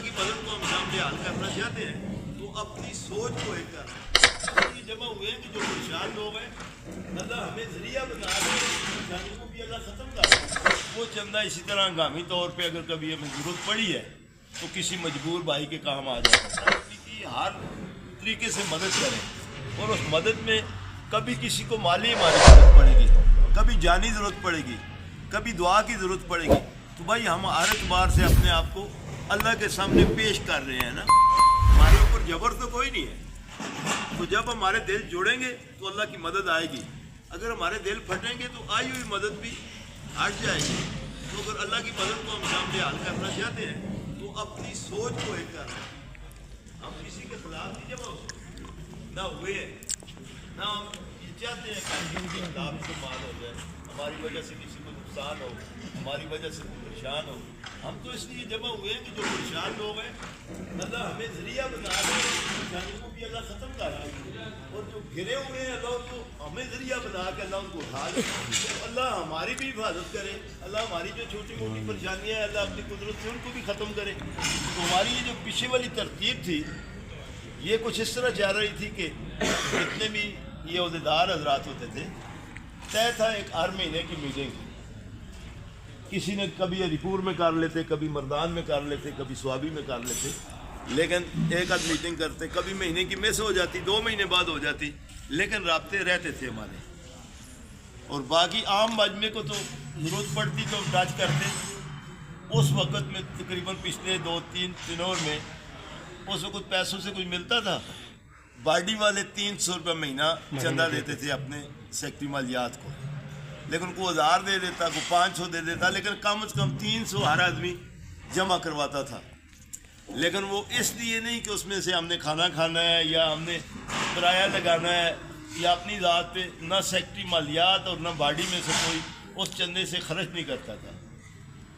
अल्लाह की मदद को हम सामने हाल करना चाहते हैं तो अपनी सोच को एक करना ये जमा हुए हैं कि जो परेशान लोग हैं अल्लाह हमें जरिया बना दे, परेशानी को भी अल्लाह ख़त्म कर दे। वो चंदा इसी तरह हंगामी तौर पे अगर कभी हमें ज़रूरत पड़ी है तो किसी मजबूर भाई के काम आ जाता है कि हर तरीके से मदद करें और उस मदद में कभी किसी को माली हमारी ज़रूरत पड़ेगी, कभी जानी ज़रूरत पड़ेगी, कभी दुआ की ज़रूरत पड़ेगी, तो भाई हम हर एतबार से अपने आप को अल्लाह के सामने पेश कर रहे हैं ना। हमारे ऊपर जबर तो कोई नहीं है। तो जब हमारे दिल जुड़ेंगे तो अल्लाह की मदद आएगी, अगर हमारे दिल फटेंगे तो आई हुई मदद भी हट जाएगी। तो अगर अल्लाह की मदद को हम सामने हाल करना चाहते हैं तो अपनी सोच को एक करना, हम किसी के खिलाफ नहीं जमा हो सकते ना हुए ना हम ये चाहते हैं कि किसी के खिलाफ इस्तेमाल हो जाए, हमारी वजह से किसी को नुकसान हो, हमारी वजह से परेशान हो। हम तो इसलिए जमा हुए हैं कि जो परेशान लोग हैं अल्लाह हमें जरिया बना दे, परेशानी को भी अल्लाह ख़त्म कर दे, और जो घिरे हुए हैं अल्लाह को हमें जरिया बना के अल्लाह उनको उठा दे। तो अल्लाह हमारी भी हिफाजत करे, अल्लाह हमारी जो छोटी मोटी परेशानियाँ हैं अल्लाह अपनी कुदरत से उनको भी ख़त्म करे। तो हमारी ये जो पीछे वाली तरतीब थी ये कुछ इस तरह जा रही थी कि जितने भी ये अहदेदार हजरात होते थे तय था एक हर महीने की मीटिंग, किसी ने कभी हरीपुर में कर लेते, कभी मर्दान में कर लेते, कभी स्वाबी में कर लेते, लेकिन एक आध मीटिंग करते, कभी महीने की मिस हो जाती, 2 महीने बाद हो जाती, लेकिन राब्ते रहते थे हमारे। और बाकी आम मजमे को तो ज़रूरत पड़ती तो टच करते। उस वक़्त में तकरीबन पिछले 2-3 दिनों में उस वक़्त पैसों से कुछ मिलता था, बाडी वाले 300 रुपये महीना चंदा देते थे अपने सेक्रेटरी मालियात को, लेकिन को 1000 दे देता, को 500 दे देता, लेकिन कम से कम 300 हर आदमी जमा करवाता था। लेकिन वो इसलिए नहीं कि उसमें से हमने खाना खाना है या हमने किराया लगाना है या अपनी ज़ात पे, ना सेक्रेटरी मालियात और ना बाडी में से कोई उस चंदे से खर्च नहीं करता था,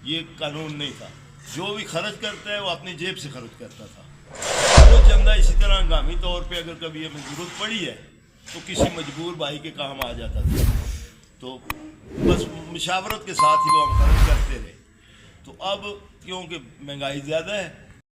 ये कानून नहीं था। जो भी खर्च करता है वो अपनी जेब से खर्च करता था। वो चंदा इसी तरह हंगामी तौर पे अगर कभी हमें ज़रूरत पड़ी है तो किसी मजबूर भाई के काम आ जाता था, तो बस मुशावरत के साथ ही वो हम खर्च करते रहे। तो अब क्योंकि महंगाई ज़्यादा है